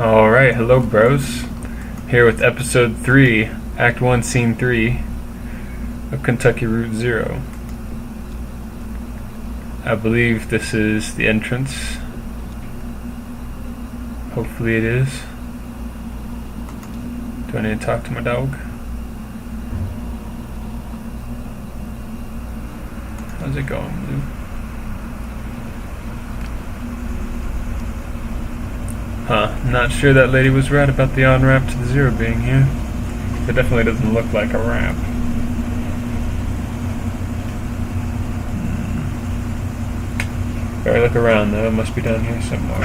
Alright, hello bros. Here with episode 3, Act 1, Scene 3 of Kentucky Route Zero. I believe this is the entrance. Hopefully it is. Do I need to talk to my dog? How's it going, Blue? Not sure that lady was right about the on-ramp to the Zero being here. It definitely doesn't look like a ramp. Better look around though, it must be down here somewhere.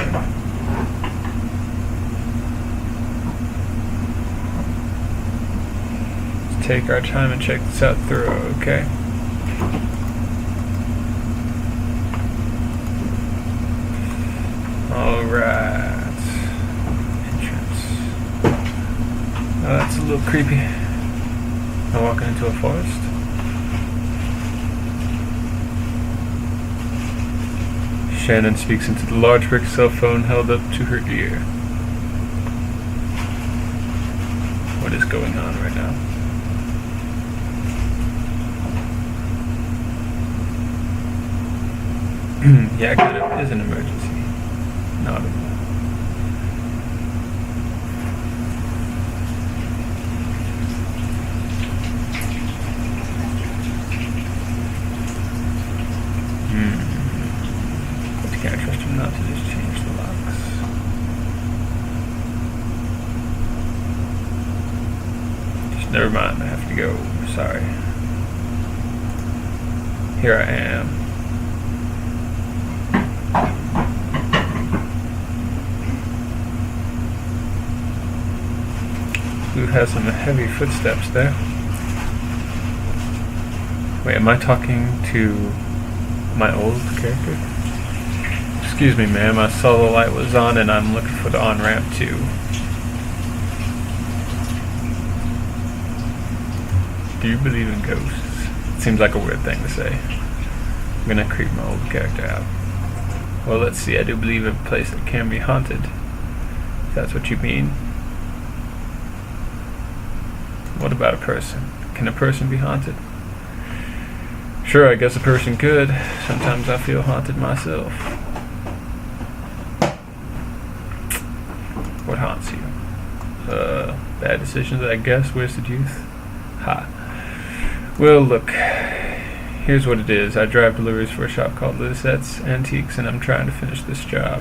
Let's take our time and check this out thorough, okay? Alright. Oh, that's a little creepy. I'm walking into a forest. Shannon speaks into the large brick cell phone held up to her ear. What is going on right now? Yeah, it kind of is an emergency. Not a can't trust him not to just change the locks. Just never mind, I have to go. Sorry. Here I am. Blue has some heavy footsteps there. Wait, am I talking to my old character? Excuse me, ma'am, I saw the light was on and I'm looking for the on-ramp too. Do you believe in ghosts? It seems like a weird thing to say. I'm gonna creep my old character out. Well, let's see, I do believe in a place that can be haunted. If that's what you mean. What about a person? Can a person be haunted? Sure, I guess a person could. Sometimes I feel haunted myself. What haunts you? Bad decisions, I guess. Wasted youth. Ha. Well, look. Here's what it is. I drive deliveries for a shop called Lisette's Antiques, and I'm trying to finish this job.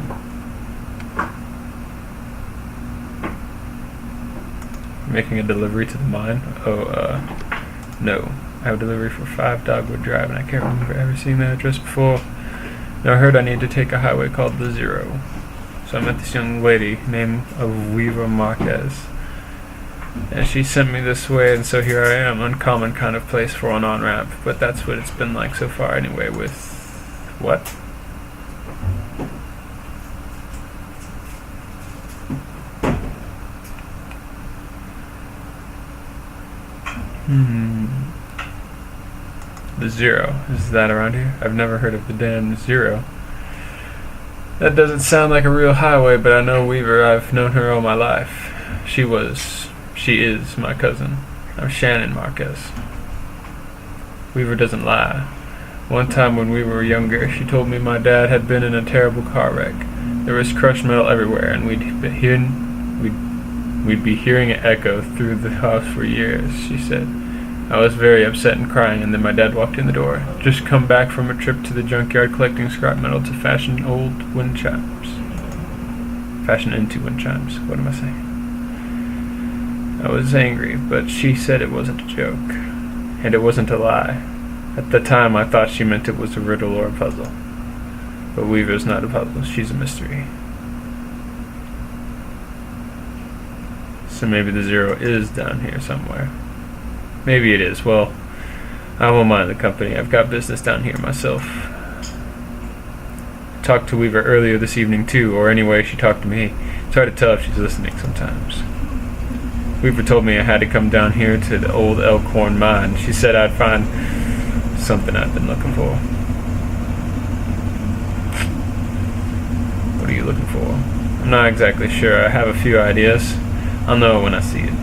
Making a delivery to the mine? No. I have a delivery for 5 Dogwood Drive, and I can't remember ever seeing that address before. Now I heard I need to take a highway called the Zero. So I met this young lady named Weaver MÁRQUEZ, and she sent me this way, and so here I am. Uncommon kind of place for an on-ramp, but that's what it's been like so far anyway with... what? The Zero. Is that around here? I've never heard of the damn Zero. That doesn't sound like a real highway, but I know Weaver. I've known her all my life. She is my cousin. I'm Shannon Márquez. Weaver doesn't lie. One time when we were younger, she told me my dad had been in a terrible car wreck. There was crushed metal everywhere, and we'd be hearing it echo through the house for years, she said. I was very upset and crying, and then my dad walked in the door. Just come back from a trip to the junkyard collecting scrap metal to fashion old wind chimes. Fashion into wind chimes. What am I saying? I was angry, but she said it wasn't a joke. And it wasn't a lie. At the time, I thought she meant it was a riddle or a puzzle. But Weaver's not a puzzle. She's a mystery. So maybe the Zero is down here somewhere. Maybe it is. Well, I won't mind the company. I've got business down here myself. Talked to Weaver earlier this evening too, or anyway, she talked to me. It's hard to tell if she's listening sometimes. Weaver told me I had to come down here to the old Elkhorn mine. She said I'd find something I've been looking for. What are you looking for? I'm not exactly sure. I have a few ideas. I'll know when I see it.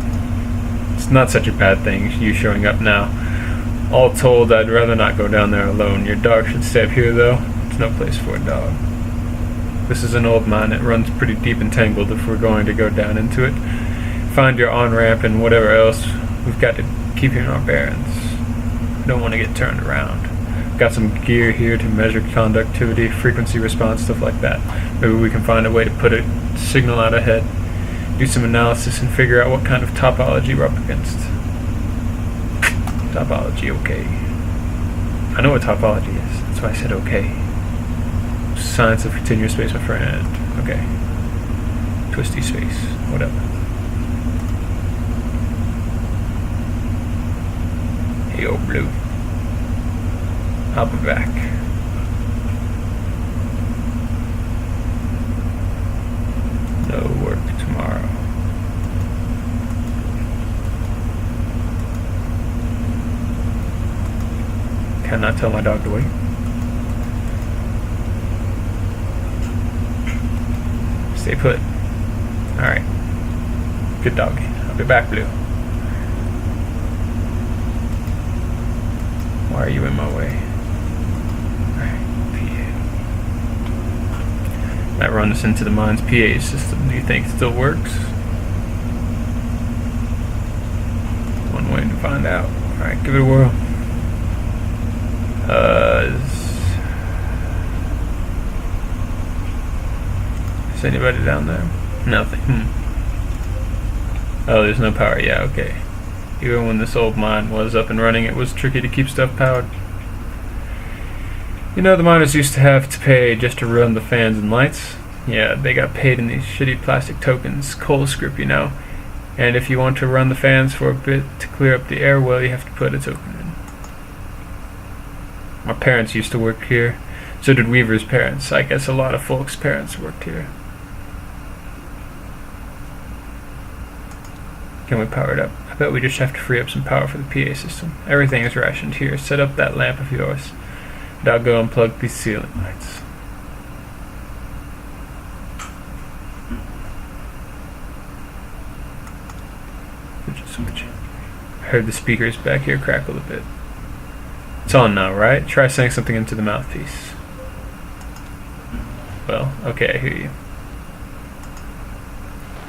It's not such a bad thing, you showing up now. All told, I'd rather not go down there alone. Your dog should stay up here, though. It's no place for a dog. This is an old mine. It runs pretty deep and tangled if we're going to go down into it. Find your on-ramp and whatever else. We've got to keep in our bearings. We don't want to get turned around. Got some gear here to measure conductivity, frequency response, stuff like that. Maybe we can find a way to put a signal out ahead, do some analysis, and figure out what kind of topology we're up against. Topology, okay. I know what topology is. That's why I said okay. Science of continuous space, my friend. Okay. Twisty space. Whatever. Hey, old blue. I'll be back. No work tomorrow. Can I tell my dog to wait? Stay put. Alright. Good doggy. I'll be back, Blue. Why are you in my way? That runs into the mine's PA system. Do you think it still works? One way to find out. Alright, give it a whirl. Is anybody down there? Nothing. Oh, there's no power. Yeah, okay. Even when this old mine was up and running, it was tricky to keep stuff powered. You know, the miners used to have to pay just to run the fans and lights. Yeah, they got paid in these shitty plastic tokens, coal script, you know. And if you want to run the fans for a bit to clear up the air, well, you have to put a token in. My parents used to work here. So did Weaver's parents. I guess a lot of folks' parents worked here. Can we power it up? I bet we just have to free up some power for the PA system. Everything is rationed here. Set up that lamp of yours. And I'll go unplug these ceiling lights. Switch. I heard the speakers back here crackle a bit. It's on now, right? Try saying something into the mouthpiece. Well, okay, I hear you.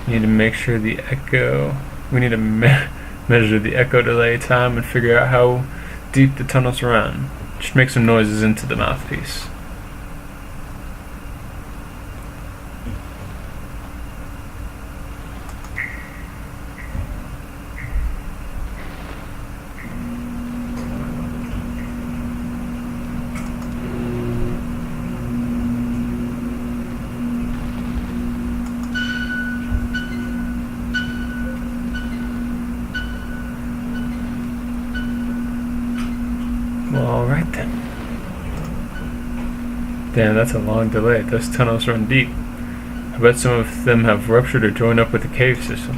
We need to make sure the echo... We need to measure the echo delay time and figure out how deep the tunnels run. Just make some noises into the mouthpiece. Well, alright then. Damn, that's a long delay. Those tunnels run deep. I bet some of them have ruptured or joined up with the cave system.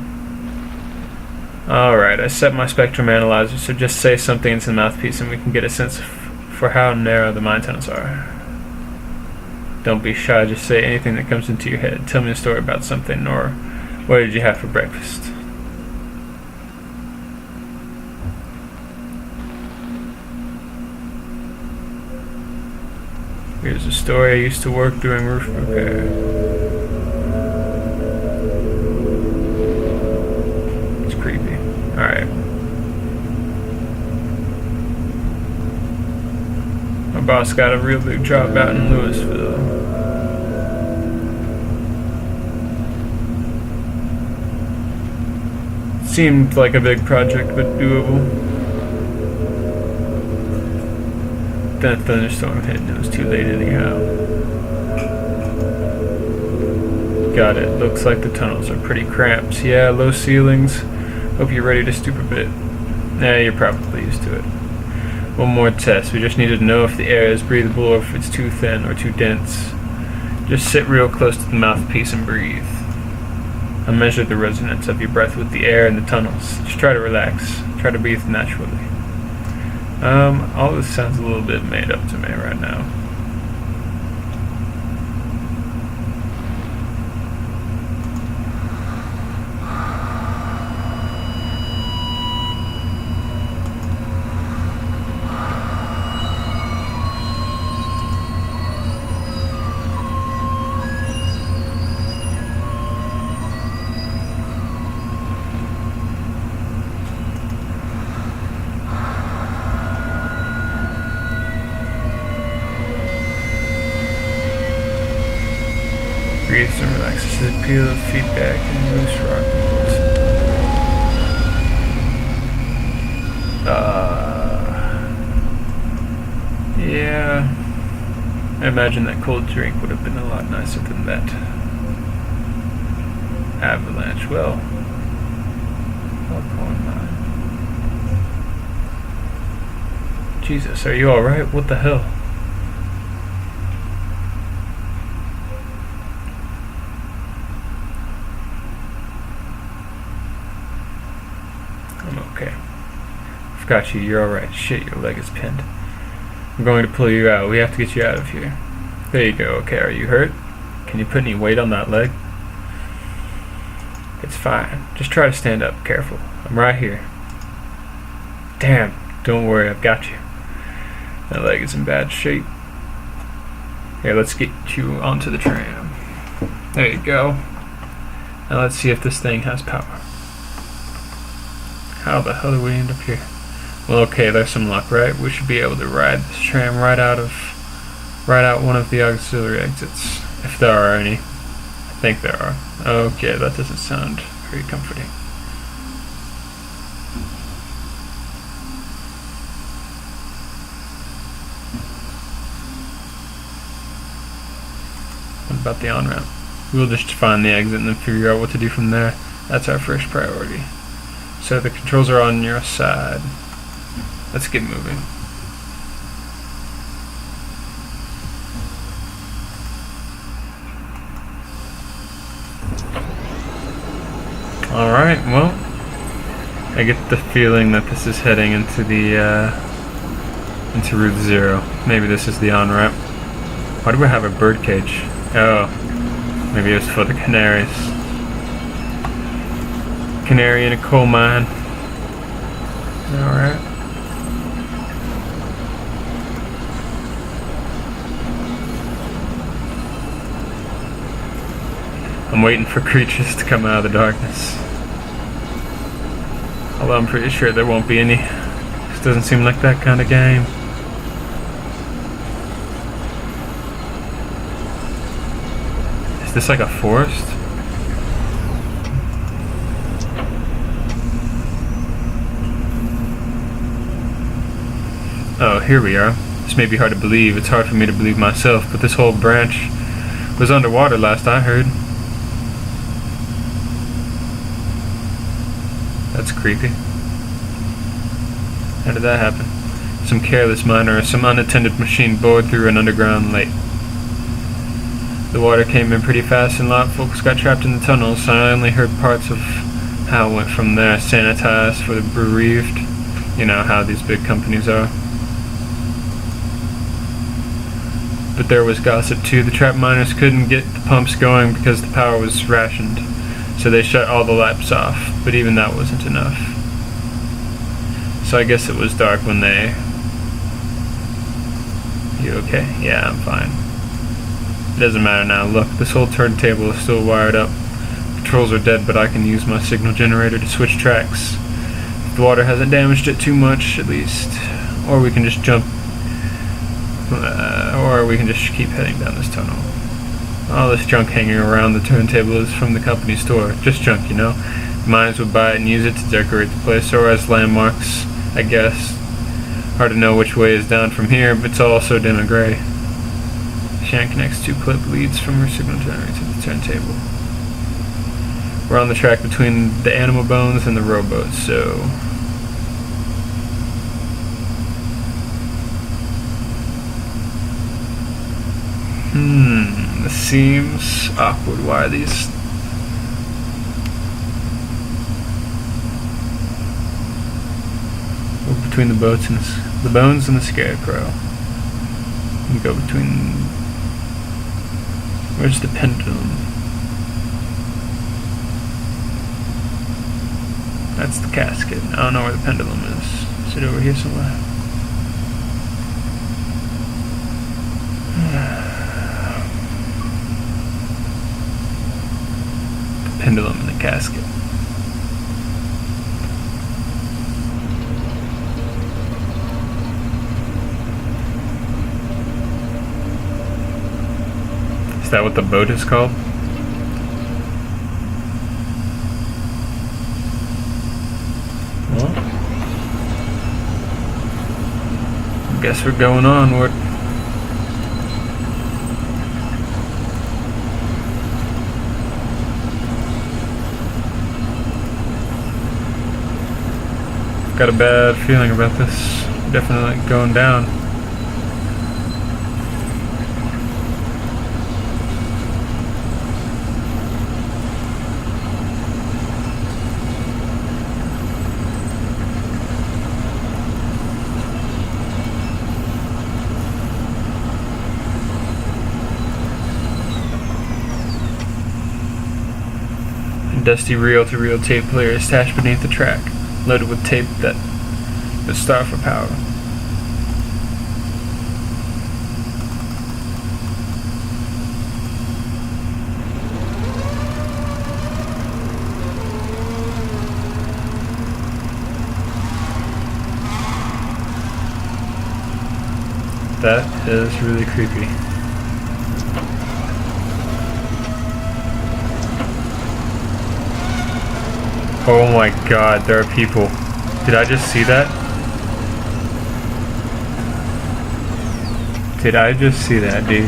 Alright, I set my spectrum analyzer, so just say something into the mouthpiece and we can get a sense for how narrow the mine tunnels are. Don't be shy, just say anything that comes into your head. Tell me a story about something, or what did you have for breakfast? Here's a story. I used to work doing roof repair. It's creepy. Alright. My boss got a real big job out in Louisville. Seemed like a big project, but doable. That thunderstorm hit and it was too late anyhow. Got it. Looks like the tunnels are pretty cramped. Yeah, low ceilings. Hope you're ready to stoop a bit. Nah, you're probably used to it. One more test. We just need to know if the air is breathable or if it's too thin or too dense. Just sit real close to the mouthpiece and breathe. I measured the resonance of your breath with the air in the tunnels. Just try to relax. Try to breathe naturally. All this sounds a little bit made up to me right now. Breathes and relaxes the appeal of feedback and loose rock. Yeah. I imagine that cold drink would have been a lot nicer than that avalanche. Well, Elkhorn mine. Jesus, are you alright? What the hell? I'm okay. Forgot you, you're alright. Shit, your leg is pinned. I'm going to pull you out. We have to get you out of here. There you go. Okay, are you hurt? Can you put any weight on that leg? It's fine. Just try to stand up. Careful. I'm right here. Damn. Don't worry, I've got you. That leg is in bad shape. Here, let's get you onto the tram. There you go. Now let's see if this thing has power. How the hell do we end up here? Well, okay, there's some luck, right? We should be able to ride this tram right out one of the auxiliary exits, if there are any. I think there are. Okay, that doesn't sound very comforting. What about the on-ramp? We'll just find the exit and then figure out what to do from there. That's our first priority. So the controls are on your side. Let's get moving. Alright, well, I get the feeling that this is heading into the, into Route 0. Maybe this is the on-ramp. Why do we have a bird cage? Oh, maybe it was for the canaries. Canary in a coal mine. Alright. I'm waiting for creatures to come out of the darkness. Although I'm pretty sure there won't be any. This doesn't seem like that kind of game. Is this like a forest? Oh, here we are. This may be hard to believe. It's hard for me to believe myself, but this whole branch was underwater last I heard. That's creepy. How did that happen? Some careless miner or some unattended machine bored through an underground lake. The water came in pretty fast and a lot of folks got trapped in the tunnels, so I only heard parts of how it went from there. Sanitized for the bereaved. You know how these big companies are. But there was gossip too. The trapped miners couldn't get the pumps going because the power was rationed. So they shut all the lights off, but even that wasn't enough. So I guess it was dark when they... You okay? Yeah, I'm fine. It doesn't matter now. Look, this whole turntable is still wired up. Controls are dead, but I can use my signal generator to switch tracks. If the water hasn't damaged it too much, at least. Or we can just jump... or we can just keep heading down this tunnel. All this junk hanging around the turntable is from the company store. Just junk, you know. Miners would buy it and use it to decorate the place, or as landmarks, I guess. Hard to know which way is down from here, but it's all so dim and gray. Shan connects two clip leads from her signal generator to the turntable. We're on the track between the animal bones and the rowboats, so... This seems awkward. Why are these... We're between the boats and the bones and the scarecrow. We go between... Where's the pendulum? That's the casket. I don't know where the pendulum is. Is it over here somewhere? Pendulum in the casket. Is that what the boat is called? guess we're going onward. Got a bad feeling about this. Definitely going down. Dusty reel-to-reel tape player is stashed beneath the track, loaded with tape that is star for power. That is really creepy. Oh my god, there are people. Did I just see that? Did I just see that, dude?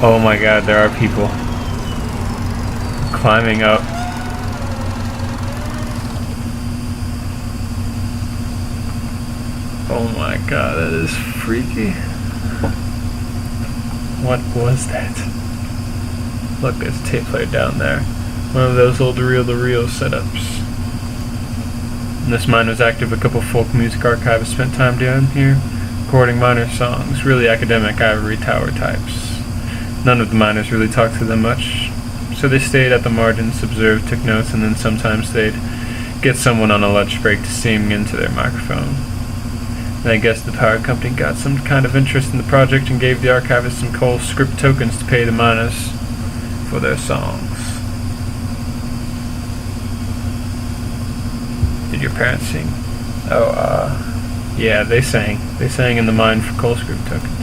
Oh my god, there are people climbing up. Oh my god, that is freaky. What was that? Look, there's a tape player down there. One of those old reel-to-reel setups. And this mine was active. A couple folk music archivists spent time down here, recording miners' songs. Really academic ivory tower types. None of the miners really talked to them much, so they stayed at the margins, observed, took notes, and then sometimes they'd get someone on a lunch break to sing into their microphone. And I guess the power company got some kind of interest in the project and gave the archivists some coal script tokens to pay the miners for their songs. Did your parents sing? Oh, yeah, they sang. They sang in the mine for coal script tokens.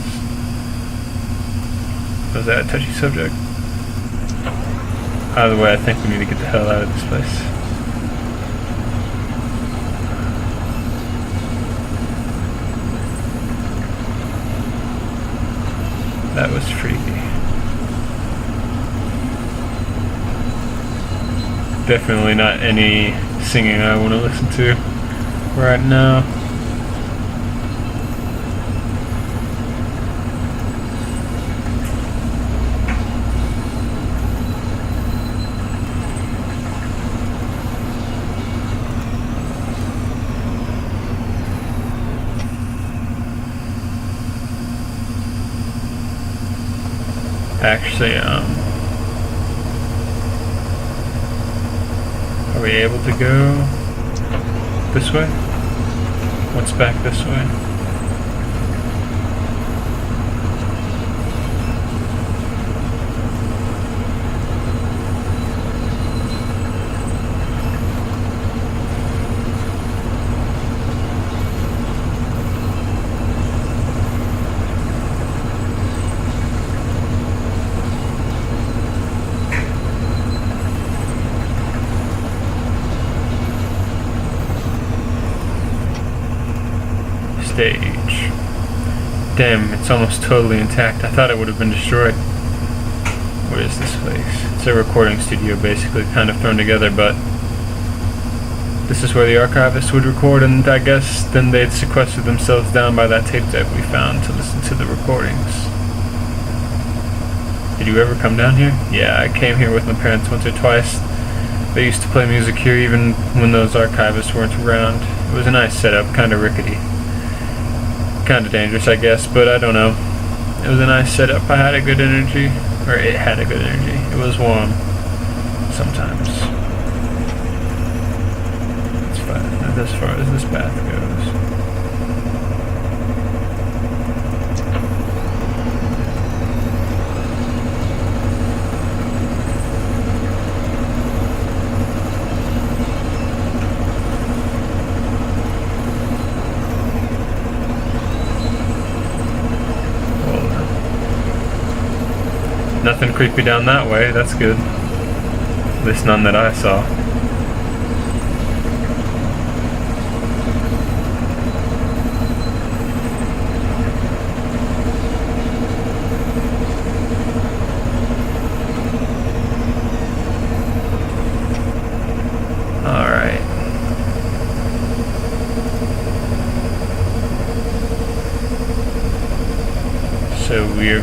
Was that a touchy subject? Either way, I think we need to get the hell out of this place. That was freaky. Definitely not any singing I want to listen to right now. Actually, are we able to go this way? What's back this way? Stage. Damn, it's almost totally intact. I thought it would have been destroyed. What is this place? It's a recording studio, basically, kind of thrown together, but this is where the archivists would record, and I guess then they'd sequester themselves down by that tape deck we found to listen to the recordings. Did you ever come down here? Yeah, I came here with my parents once or twice. They used to play music here even when those archivists weren't around. It was a nice setup, kind of rickety. Kind of dangerous, I guess, but I don't know. It was a nice setup. I had a good energy, or it had a good energy. It was warm sometimes. It's fine as far as this path goes. Nothing creepy down that way, that's good. At least none that I saw.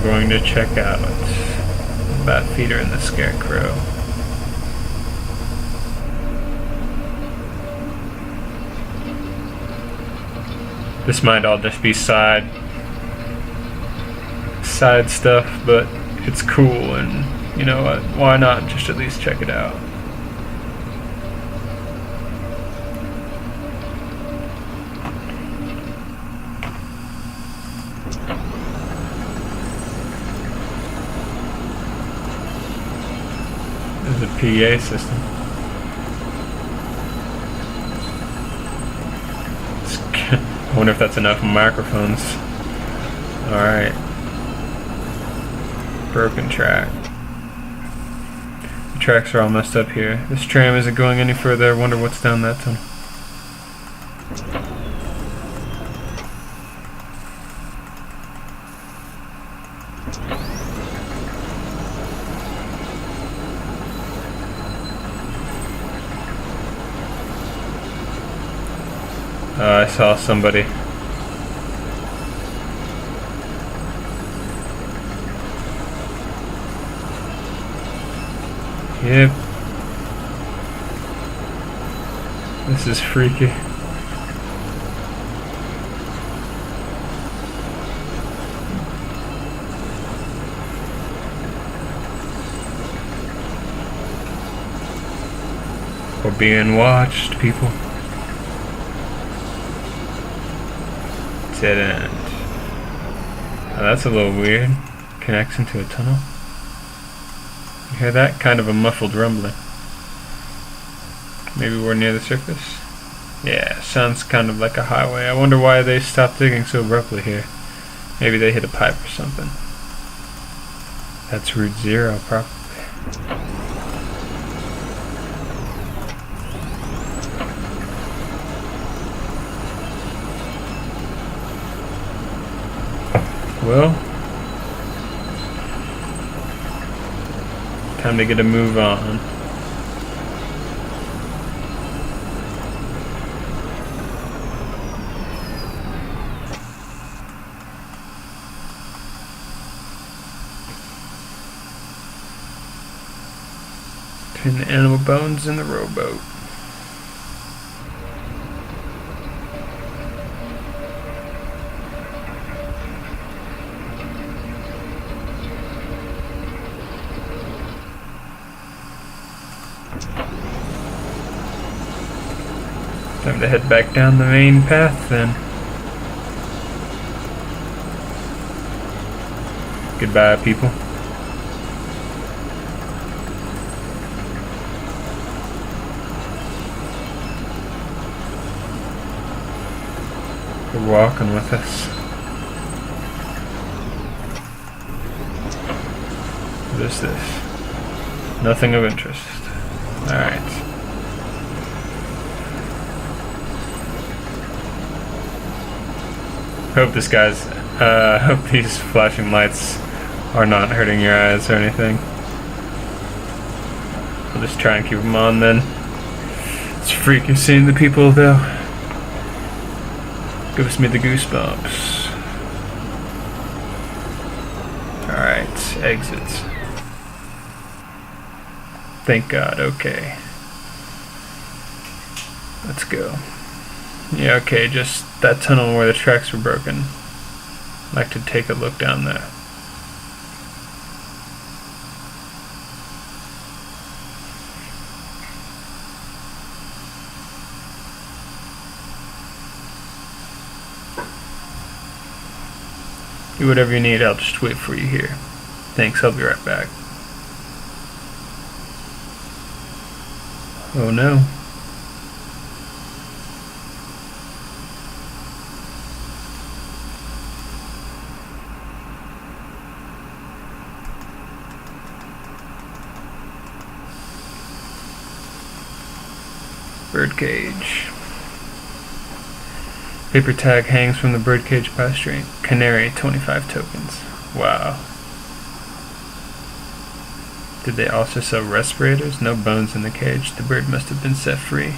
going to check out the bat feeder and the scarecrow. This might all just be side stuff, but it's cool, and you know what, why not just at least check it out. There's a PA system. I wonder if that's enough microphones. Alright. Broken track. The tracks are all messed up here. This tram isn't going any further. I wonder what's down that tunnel. I saw somebody. Yep. This is freaky. We're being watched, people. Dead end. Oh, that's a little weird. Connects into a tunnel. You hear that? Kind of a muffled rumbling. Maybe we're near the surface? Yeah, sounds kind of like a highway. I wonder why they stopped digging so abruptly here. Maybe they hit a pipe or something. That's Route 0, probably. Well, time to get a move on. Turn the animal bones in the rowboat. Time to head back down the main path then. Goodbye, people. For walking with us. What is this? Nothing of interest. Alright. Hope hope these flashing lights are not hurting your eyes or anything. I'll just try and keep them on then. It's freaky seeing the people though. Gives me the goosebumps. Alright, exit. Thank God, okay. Let's go. Yeah, okay, just that tunnel where the tracks were broken. I'd like to take a look down there. Do whatever you need, I'll just wait for you here. Thanks, I'll be right back. Oh no. Birdcage. Paper tag hangs from the birdcage by a string. Canary, 25 tokens. Wow. Did they also sell respirators? No bones in the cage. The bird must have been set free.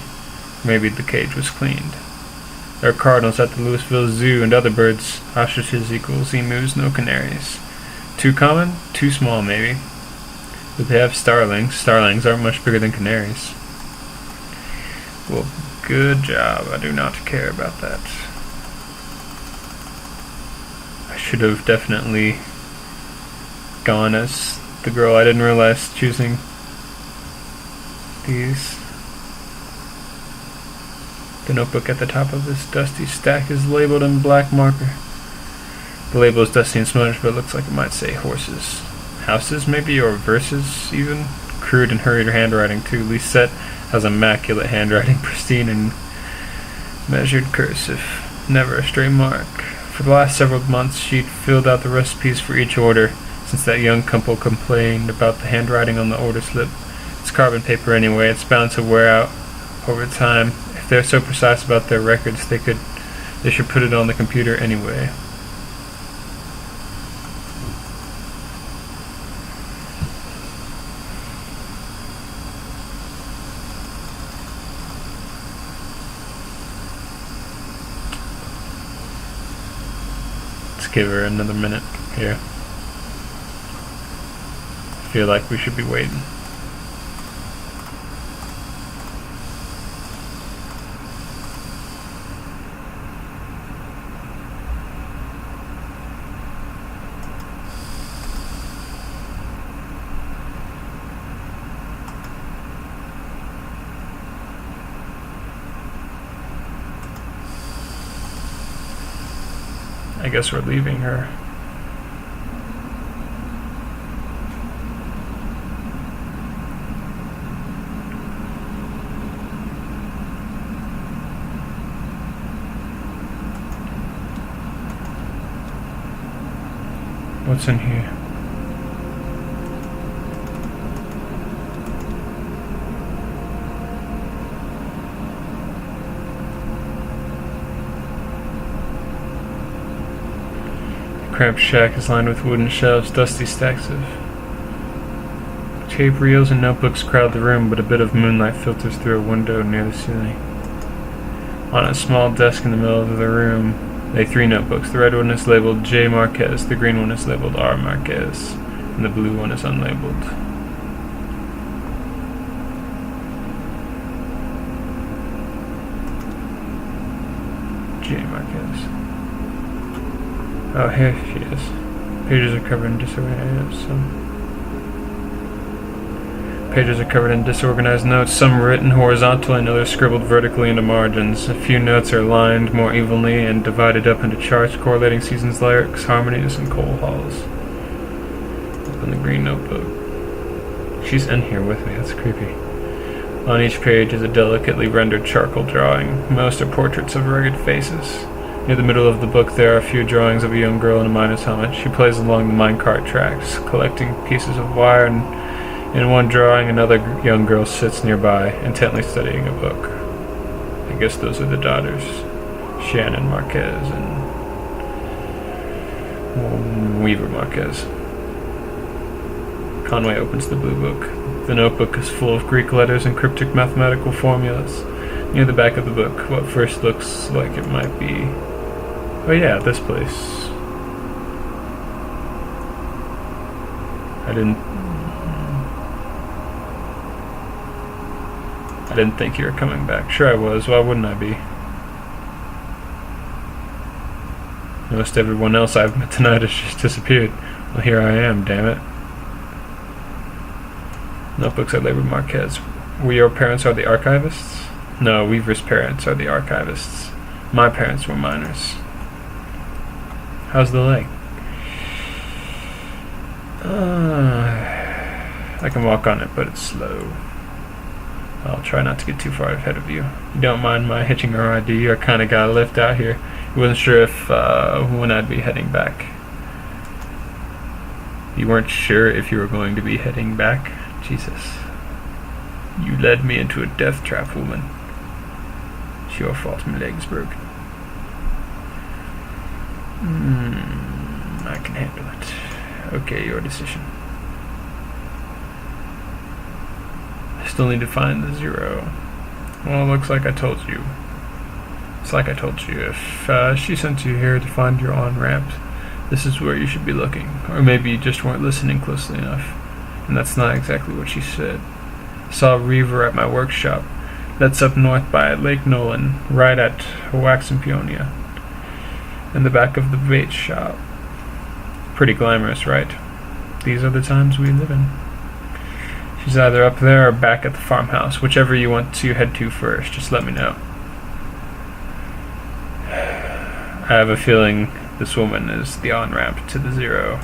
Maybe the cage was cleaned. There are cardinals at the Louisville Zoo and other birds. Ostriches equals emus, no canaries. Too common? Too small, maybe. But they have starlings. Starlings aren't much bigger than canaries. Well, good job. I do not care about that. I should have definitely gone as the girl. I didn't realize choosing these. The notebook at the top of this dusty stack is labeled in black marker. The label is dusty and smudged, but it looks like it might say horses. Houses, maybe, or verses, even. Crude and hurried handwriting, too. Lisette has immaculate handwriting, pristine and measured cursive. Never a stray mark. For the last several months, she'd filled out the recipes for each order, since that young couple complained about the handwriting on the order slip. It's carbon paper anyway. It's bound to wear out over time. If they're so precise about their records, they should put it on the computer anyway. Let's give her another minute here. I feel like we should be waiting. I guess we're leaving her. What's in here? The cramped shack is lined with wooden shelves, dusty stacks of tape reels and notebooks crowd the room, but a bit of moonlight filters through a window near the ceiling. On a small desk in the middle of the room lay 3 notebooks. The red one is labeled J. Marquez, the green one is labeled R. Marquez, and the blue one is unlabeled. J. Marquez. Oh, here she is. Pages are covered in disorganized notes, some written horizontally and others scribbled vertically into margins. A few notes are lined more evenly and divided up into charts correlating seasons, lyrics, harmonies, and coal halls. Open the green notebook. She's in here with me. That's creepy. On each page is a delicately rendered charcoal drawing. Most are portraits of rugged faces. Near the middle of the book there are a few drawings of a young girl in a miner's helmet. She plays along the minecart tracks, collecting pieces of wire, and in one drawing another young girl sits nearby, intently studying a book. I guess those are the daughters, Shannon Marquez and Weaver Marquez. Conway opens the blue book. The notebook is full of Greek letters and cryptic mathematical formulas. Near the back of the book, what first looks like it might be... Oh yeah, this place. I didn't think you were coming back. Sure I was. Why wouldn't I be? Most everyone else I've met tonight has just disappeared. Well, here I am, damn it. Notebooks are labeled Marquez. Your parents are the archivists? No, Weaver's parents are the archivists. My parents were miners. How's the leg? I can walk on it, but it's slow. I'll try not to get too far ahead of you. You don't mind my hitching a ride, do you? I kind of got a lift out here. I wasn't sure if when I'd be heading back. You weren't sure if you were going to be heading back? Jesus. You led me into a death trap, woman. It's your fault my leg's broken. I can handle it. Okay, your decision. I still need to find the 0. Well, it looks like I told you. It's like I told you. If she sent you here to find your on-ramp, This is where you should be looking. Or maybe you just weren't listening closely enough. And that's not exactly what she said. I saw a reaver at my workshop. That's up north by Lake Nolan, right at Raxen Peonia. In the back of the bait shop. Pretty glamorous, right? These are the times we live in. She's either up there or back at the farmhouse. Whichever you want to head to first, just let me know. I have a feeling this woman is the on-ramp to the zero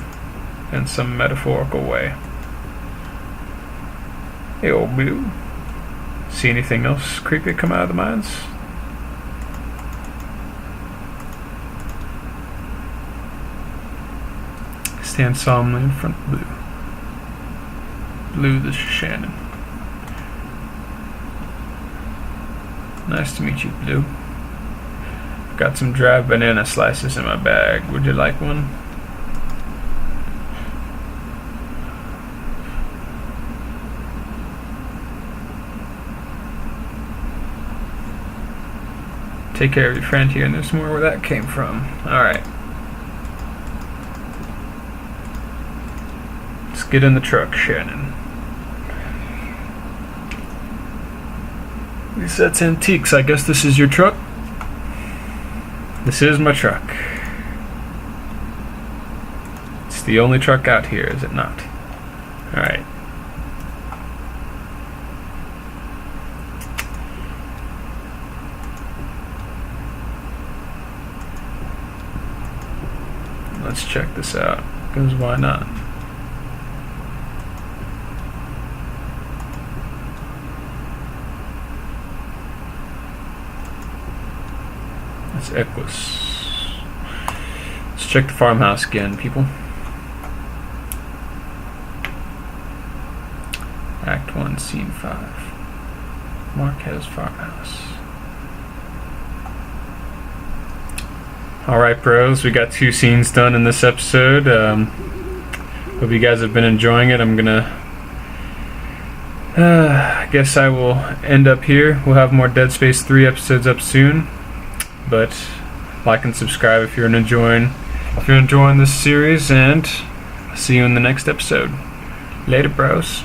in some metaphorical way. Hey, old boo. See anything else creepy come out of the mines? Stand solemnly in front of Blue. Blue, this is Shannon. Nice to meet you, Blue. I've got some dried banana slices in my bag. Would you like one? Take care of your friend here, and there's more where that came from. Alright. Let's get in the truck, Shannon. At least that's antiques. I guess this is your truck? This is my truck. It's the only truck out here, is it not? Alright. Let's check this out, because why not? That's Equus. Let's check the farmhouse again, people. Act 1, Scene 5. MÁRQUEZ farmhouse. Alright, bros, we got 2 scenes done in this episode. Hope you guys have been enjoying it. I'm gonna I guess I will end up here. We'll have more Dead Space 3 episodes up soon. But like and subscribe if you're enjoying this series, and I'll see you in the next episode. Later, bros.